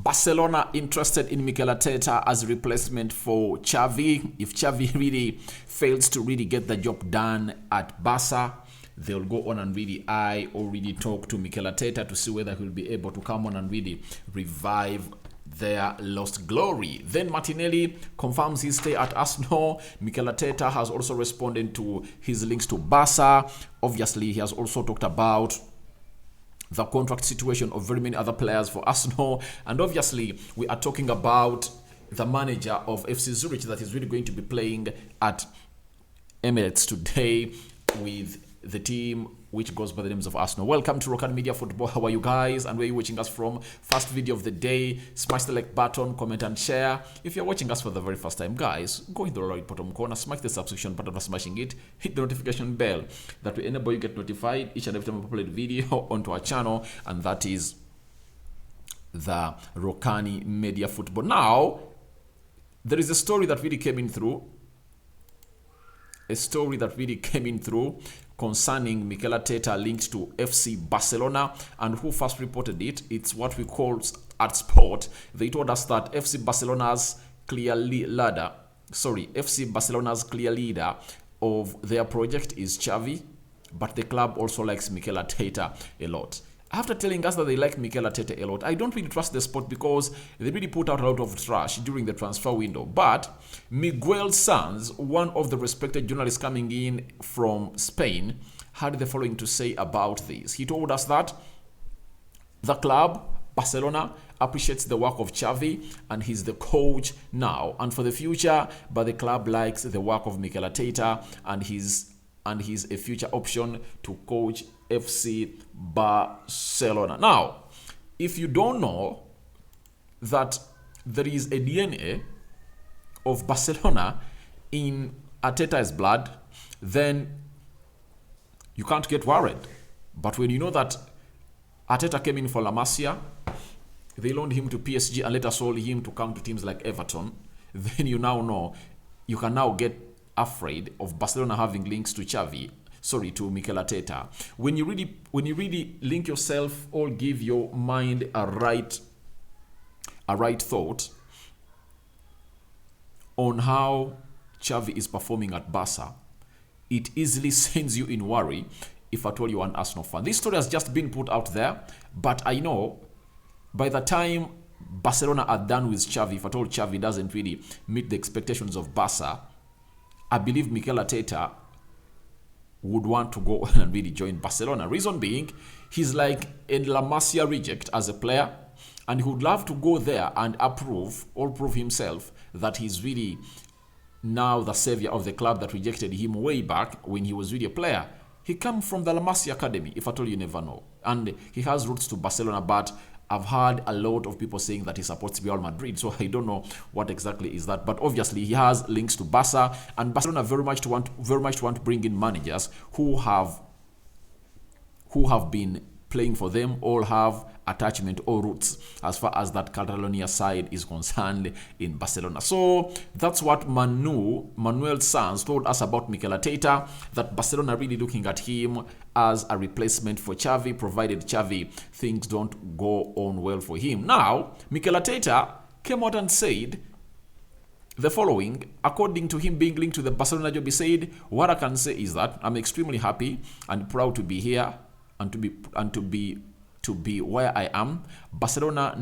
Barcelona interested in Mikel Arteta as a replacement for Xavi. If Xavi really fails to really get the job done at Barca, they'll go on and really really talk to Mikel Arteta to see whether he'll be able to come on and really revive their lost glory. Then Martinelli confirms his stay at Arsenal. Mikel Arteta has also responded to his links to Barca. Obviously, he has also talked about the contract situation of very many other players for Arsenal. And obviously, we are talking about the manager of FC Zurich that is really going to be playing at Emirates today with the team which goes by the names of Arsenal. Welcome to Rokani Media Football. How are you guys? And where are you watching us from? First video of the day. Smash the like button, comment and share. If you're watching us for the very first time, guys, go in the right bottom corner, smash the subscription button by smashing it. Hit the notification bell. That will enable you get notified each and every time we upload a video onto our channel. And that is the Rokani Media Football. Now, there is a story that really came in through. Concerning Mikel Arteta linked to FC Barcelona, and who first reported it? It's what we call at Sport. They told us that FC Barcelona's clear leader of their project is Xavi, but the club also likes Mikel Arteta a lot. After telling us that they like Mikel Arteta a lot, I don't really trust the Sport because they really put out a lot of trash during the transfer window. But Miguel Sanz, one of the respected journalists coming in from Spain, had the following to say about this. He told us that the club, Barcelona, appreciates the work of Xavi and he's the coach now and for the future, but the club likes the work of Mikel Arteta and he's a future option to coach FC Barcelona. Now, if you don't know that there is a DNA of Barcelona in Arteta's blood, then you can't get worried. But when you know that Arteta came in for La Masia, they loaned him to PSG and later sold him to come to teams like Everton, then you now know, you can now get afraid of Barcelona having links to to Mikel Arteta. When you really link yourself or give your mind a right thought on how Xavi is performing at Barca, it easily sends you in worry if at all you're an Arsenal fan. This story has just been put out there, but I know by the time Barcelona are done with Xavi, if at all Xavi doesn't really meet the expectations of Barca, I believe Mikel Arteta would want to go and really join Barcelona. Reason being, he's like a La Masia reject as a player, and he would love to go there and prove himself that he's really now the savior of the club that rejected him way back when he was really a player. He came from the La Masia Academy, if at all you never know. And he has roots to Barcelona, but I've heard a lot of people saying that he supports Real Madrid, so I don't know what exactly is that. But obviously, he has links to Barca, and Barcelona very much want to bring in managers who have been playing for them, all have attachment or roots as far as that Catalonia side is concerned in Barcelona. So that's what Manuel Sanz told us about Mikel Arteta, that Barcelona really looking at him as a replacement for Xavi, provided Xavi things don't go on well for him. Now, Mikel Arteta came out and said the following. According to him being linked to the Barcelona job, he said, "What I can say is that I'm extremely happy and proud to be here and to be where I am. Barcelona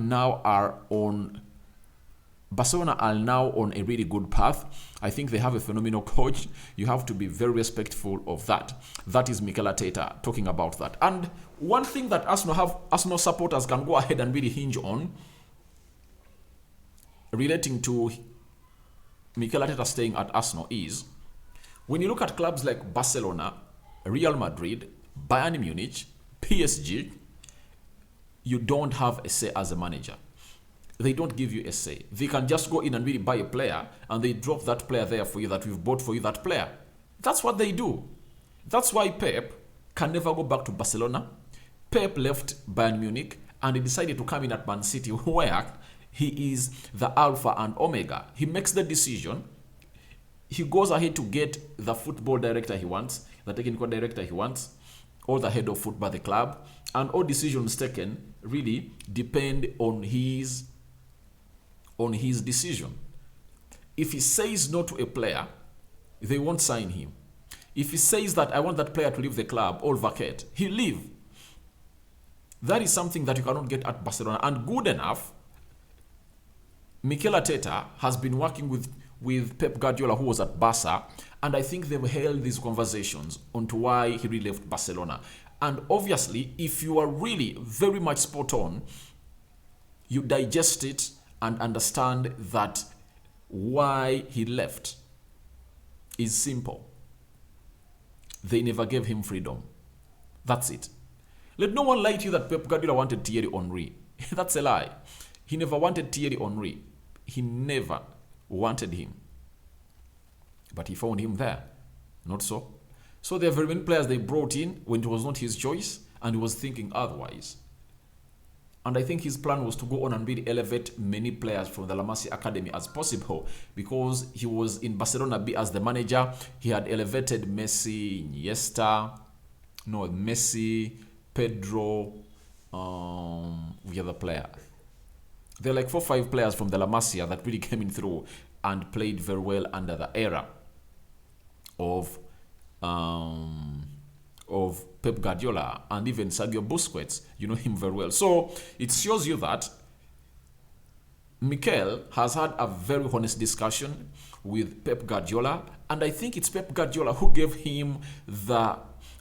are now on a really good path. I think they have a phenomenal coach. You have to be very respectful of that." That is Mikel Arteta talking about that. And one thing that Arsenal supporters can go ahead and really hinge on relating to Mikel Arteta staying at Arsenal is when you look at clubs like Barcelona, Real Madrid, Bayern Munich, PSG, you don't have a say as a manager. They don't give you a say. They can just go in and really buy a player and they drop that player there for you that we've bought for you that player. That's what they do. That's why Pep can never go back to Barcelona. Pep left Bayern Munich and he decided to come in at Man City where he is the alpha and omega. He makes the decision. He goes ahead to get the football director he wants, the technical director he wants, or the head of football at the club, and all decisions taken really depend on his on his decision. If he says no to a player, they won't sign him. If he says that I want that player to leave the club or vacate, he'll leave. That is something that you cannot get at Barcelona. And good enough, Mikel Arteta has been working with Pep Guardiola, who was at Barca, and I think they've held these conversations onto why he really left Barcelona. And obviously, if you are really very much spot on, you digest it and understand that why he left is simple. They never gave him freedom. That's it. Let no one lie to you that Pep Guardiola wanted Thierry Henry. That's a lie. He never wanted Thierry Henry. He never wanted him. But he found him there. Not so. So there are very many players they brought in when it was not his choice and he was thinking otherwise. And I think his plan was to go on and really elevate many players from the La Masia Academy as possible, because he was in Barcelona B as the manager. He had elevated Messi, Pedro, the other player. There are like 4 or 5 players from the La Masia that really came in through and played very well under the era of Pep Guardiola, and even Sergio Busquets. You know him very well. So it shows you that Mikel has had a very honest discussion with Pep Guardiola, and I think it's Pep Guardiola who gave him the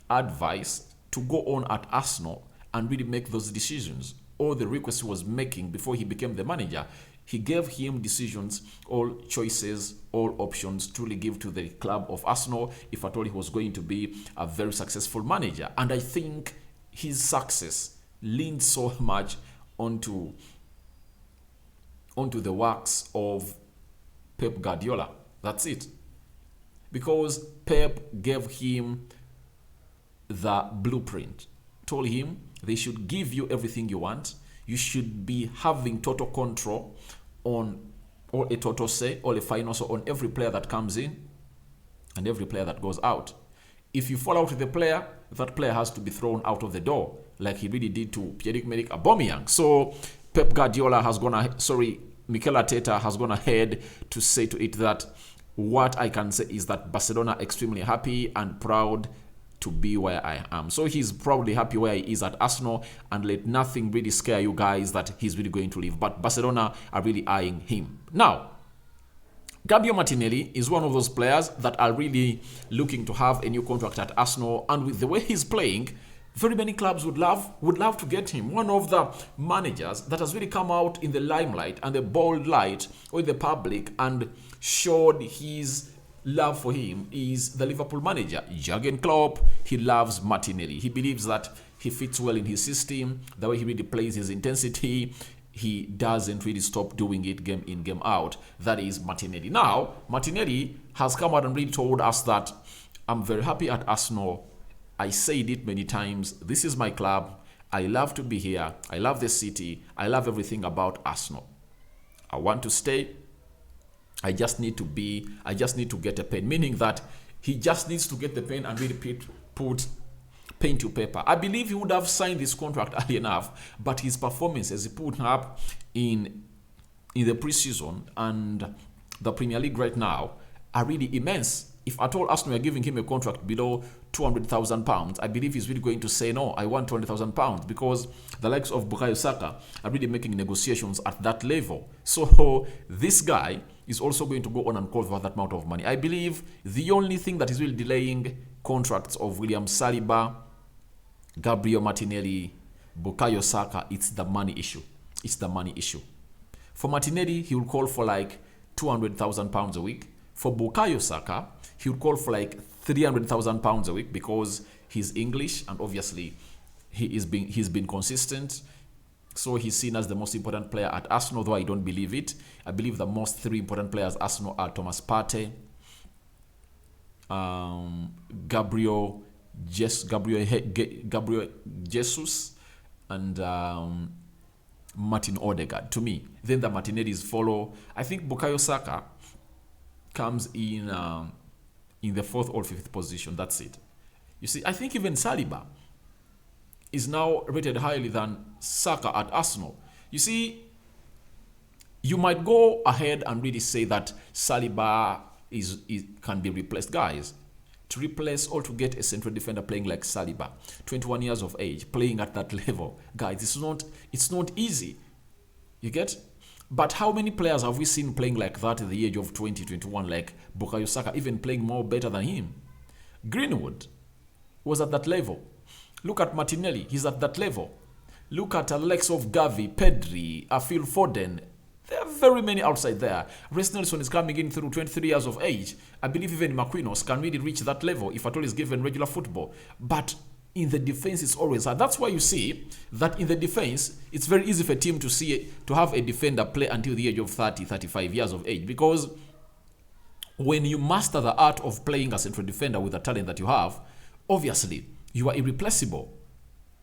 advice to go on at Arsenal and really make those decisions. All the requests he was making before he became the manager, he gave him decisions, all choices, all options to really give to the club of Arsenal if at all he was going to be a very successful manager. And I think his success leaned so much onto the works of Pep Guardiola. That's it. Because Pep gave him the blueprint, told him they should give you everything you want. You should be having total control on, or a total say, or a final say on every player that comes in and every player that goes out. If you fall out with the player, that player has to be thrown out of the door, like he really did to Pierre-Emerick Aubameyang. So Pep Guardiola has Mikel Arteta has gone ahead to say to it that what I can say is that Barcelona are extremely happy and proud to be where I am. So he's probably happy where he is at Arsenal, and let nothing really scare you guys that he's really going to leave. But Barcelona are really eyeing him. Now, Gabriel Martinelli is one of those players that are really looking to have a new contract at Arsenal, and with the way he's playing, very many clubs would love to get him. One of the managers that has really come out in the limelight and the bold light with the public and showed his love for him is the Liverpool manager, Jurgen Klopp. He loves Martinelli. He believes that he fits well in his system, the way he really plays, his intensity. He doesn't really stop doing it game in, game out. That is Martinelli. Now, Martinelli has come out and really told us that I'm very happy at Arsenal. I said it many times. This is my club. I love to be here. I love the city. I love everything about Arsenal. I want to stay. I just need to get a pen, meaning that he just needs to get the pen and really put pen to paper. I believe he would have signed this contract early enough, but his performances he put up in the preseason and the Premier League right now are really immense. If at all Arsenal are giving him a contract below £200,000, I believe he's really going to say, no, I want £200,000, because the likes of Bukayo Saka are really making negotiations at that level. So this guy is also going to go on and call for that amount of money. I believe the only thing that is really delaying contracts of William Saliba, Gabriel Martinelli, Bukayo Saka, it's the money issue. It's the money issue. For Martinelli, he will call for like £200,000 a week. For Bukayo Saka, he would call for like £300,000 a week, because he's English and obviously he's been consistent. So he's seen as the most important player at Arsenal, though I don't believe it. I believe the most 3 important players at Arsenal are Thomas Partey, Gabriel Jesus, and Martin Odegaard. To me, then the Martinellis follow. I think Bukayo Saka comes in the 4th or 5th position. That's it. You see, I think even Saliba is now rated highly than Saka at Arsenal. You see, You might go ahead and really say that Saliba can be replaced. Guys, to replace or to get a central defender playing like Saliba, 21 years of age, playing at that level, guys, it's not easy. You get? But how many players have we seen playing like that at the age of 20, 21, like Bukayo Saka, even playing more better than him? Greenwood was at that level. Look at Martinelli, he's at that level. Look at Alex of Gavi, Pedri, Phil Foden. There are very many outside there. Reece Nelson is coming in through 23 years of age. I believe even Marquinhos can really reach that level if at all is given regular football. But in the defense, it's always hard. That's why you see that in the defense, it's very easy for a team to have a defender play until the age of 30, 35 years of age. Because when you master the art of playing a central defender with the talent that you have, obviously, you are irreplaceable.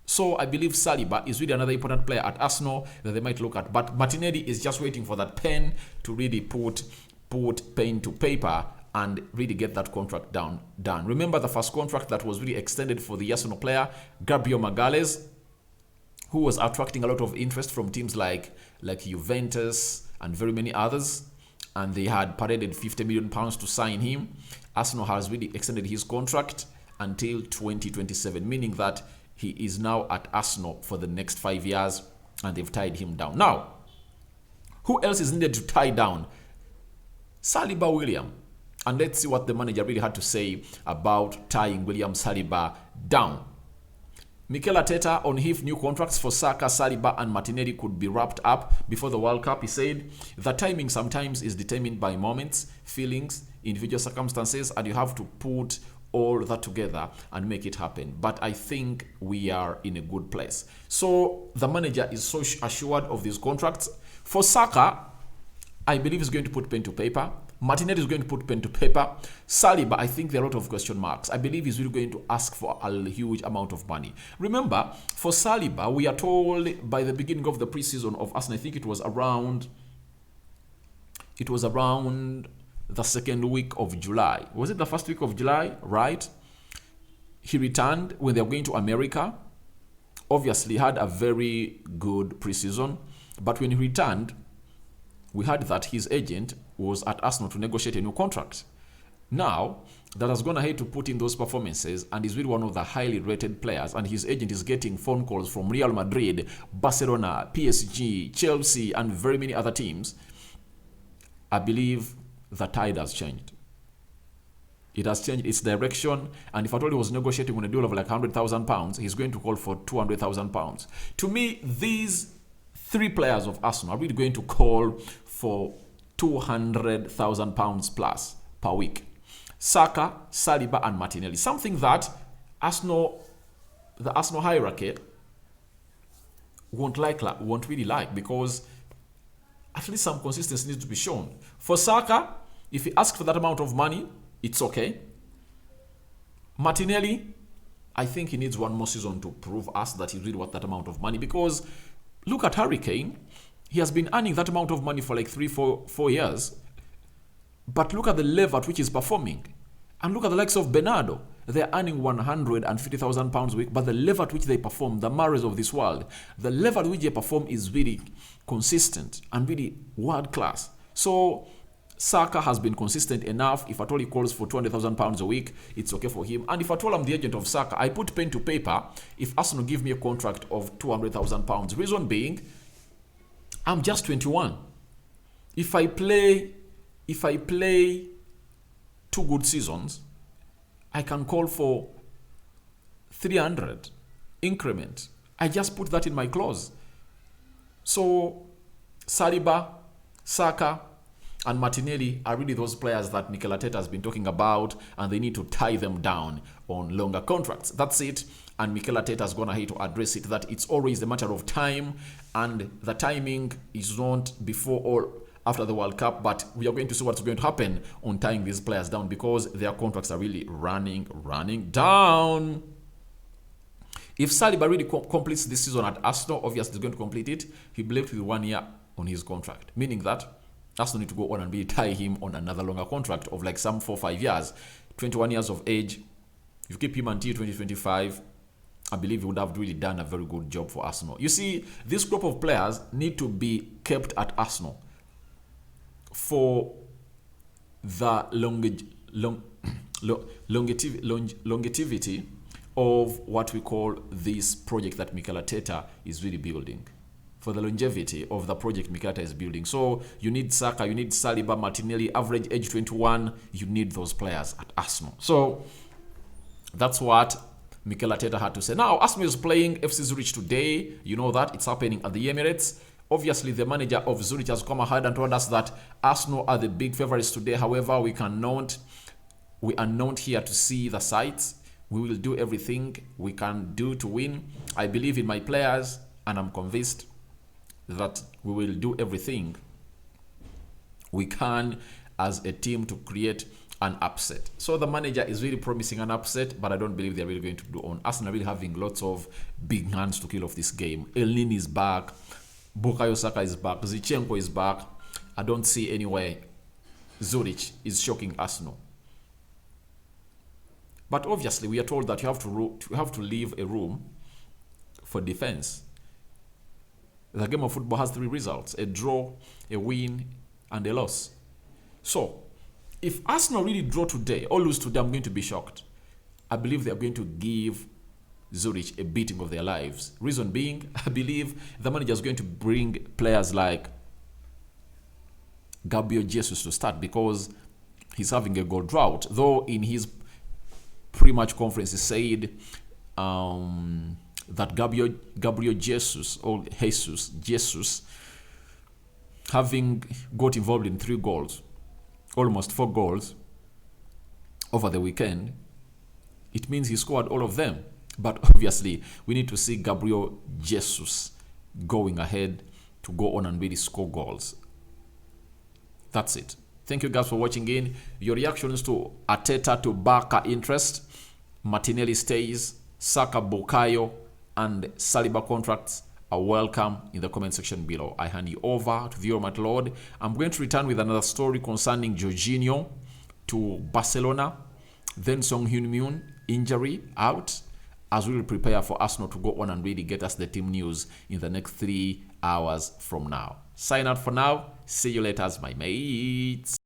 So I believe Saliba is really another important player at Arsenal that they might look at. But Martinelli is just waiting for that pen to really put pen to paper and really get that contract done. Remember the first contract that was really extended for the Arsenal player, Gabriel Magalhaes, who was attracting a lot of interest from teams like Juventus and very many others. And they had paraded £50 million to sign him. Arsenal has really extended his contract until 2027, meaning that he is now at Arsenal for the next 5 years, and they've tied him down. Now, who else is needed to tie down? Saliba William. And let's see what the manager really had to say about tying William Saliba down. Mikel Arteta on his new contracts for Saka, Saliba, and Martinelli could be wrapped up before the World Cup. He said, the timing sometimes is determined by moments, feelings, individual circumstances, and you have to put all that together and make it happen. But I think we are in a good place. So the manager is so assured of these contracts. For Saka, I believe he's going to put pen to paper. Martinelli is going to put pen to paper. Saliba, I think there are a lot of question marks. I believe he's really going to ask for a huge amount of money. Remember, for Saliba, we are told by the beginning of the preseason of Arsenal, I think it was around the second week of July. Was it the first week of July? Right? He returned when they were going to America. Obviously, had a very good preseason. But when he returned, we heard that his agent was at Arsenal to negotiate a new contract. Now, that has gone ahead to put in those performances and is really one of the highly rated players. And his agent is getting phone calls from Real Madrid, Barcelona, PSG, Chelsea, and very many other teams. I believe the tide has changed. It has changed its direction, and if at all he was negotiating on a deal of like £100,000, he's going to call for £200,000. To me, these three players of Arsenal are really going to call for £200,000 plus per week. Saka, Saliba, and Martinelli. Something that the Arsenal hierarchy won't really like, because at least some consistency needs to be shown. For Saka, if he asks for that amount of money, it's okay. Martinelli, I think he needs one more season to prove us that he's really worth that amount of money, because look at Harry Kane. He has been earning that amount of money for like 4 years. But look at the level at which he's performing. And look at the likes of Bernardo. They're earning £150,000 a week, but the level at which they perform, the Mahrez of this world, the level at which they perform is really consistent and really world class. So Saka has been consistent enough. If at all he calls for £200,000 a week, it's okay for him. And if at all I'm the agent of Saka, I put pen to paper if Arsenal give me a contract of £200,000. Reason being, I'm just 21. If I play 2 good seasons, I can call for 300 increment. I just put that in my clause. So Saliba, Saka, and Martinelli are really those players that Mikel Arteta has been talking about, and they need to tie them down on longer contracts. That's it. And Mikel Arteta has gone ahead to address it, that it's always a matter of time, and the timing is not before or after the World Cup, but we are going to see what's going to happen on tying these players down, because their contracts are really running down. If Saliba really completes this season at Arsenal, obviously he's going to complete it. He left with 1 year on his contract, meaning that Arsenal need to go on and really tie him on another longer contract of like some 4-5 years. 21 years of age. If you keep him until 2025, I believe he would have really done a very good job for Arsenal. You see, this group of players need to be kept at Arsenal for the longevity of what we call this project that Mikel Arteta is really building. For the longevity of the project Mikel Arteta is building. So you need Saka, you need Saliba, Martinelli, average age 21. You need those players at Arsenal. So that's what Mikel Arteta had to say. Now, Arsenal is playing FC Zurich today. You know that. It's happening at the Emirates. Obviously, the manager of Zurich has come ahead and told us that Arsenal are the big favorites today. However, we are not here to see the sights. We will do everything we can do to win. I believe in my players, and I'm convinced that we will do everything we can as a team to create an upset. So the manager is really promising an upset, but I don't believe they're really going to do on. Arsenal are really having lots of big hands to kill off this game. Elneny is back. Bukayo Saka is back. Zinchenko is back. I don't see any way Zurich is shocking Arsenal. But obviously, we are told that you have to leave a room for defense. The game of football has 3 results: a draw, a win, and a loss. So, if Arsenal really draw today or lose today, I'm going to be shocked. I believe they are going to give Zurich a beating of their lives. Reason being, I believe the manager is going to bring players like Gabriel Jesus to start because he's having a goal drought. Though in his pre-match conference he said that Gabriel Jesus, or Jesus, having got involved in 3 goals, almost 4 goals over the weekend, it means he scored all of them. But obviously, we need to see Gabriel Jesus going ahead to go on and really score goals. That's it. Thank you guys for watching in. Your reactions to Arteta to Barca interest, Martinelli stays, Saka, Bukayo, and Saliba contracts are welcome in the comment section below. I hand you over to the Almighty Lord. I'm going to return with another story concerning Jorginho to Barcelona, then Son Heung-min injury out, as we will prepare for Arsenal to go on and really get us the team news in the next 3 hours from now. Sign out for now. See you later, my mates.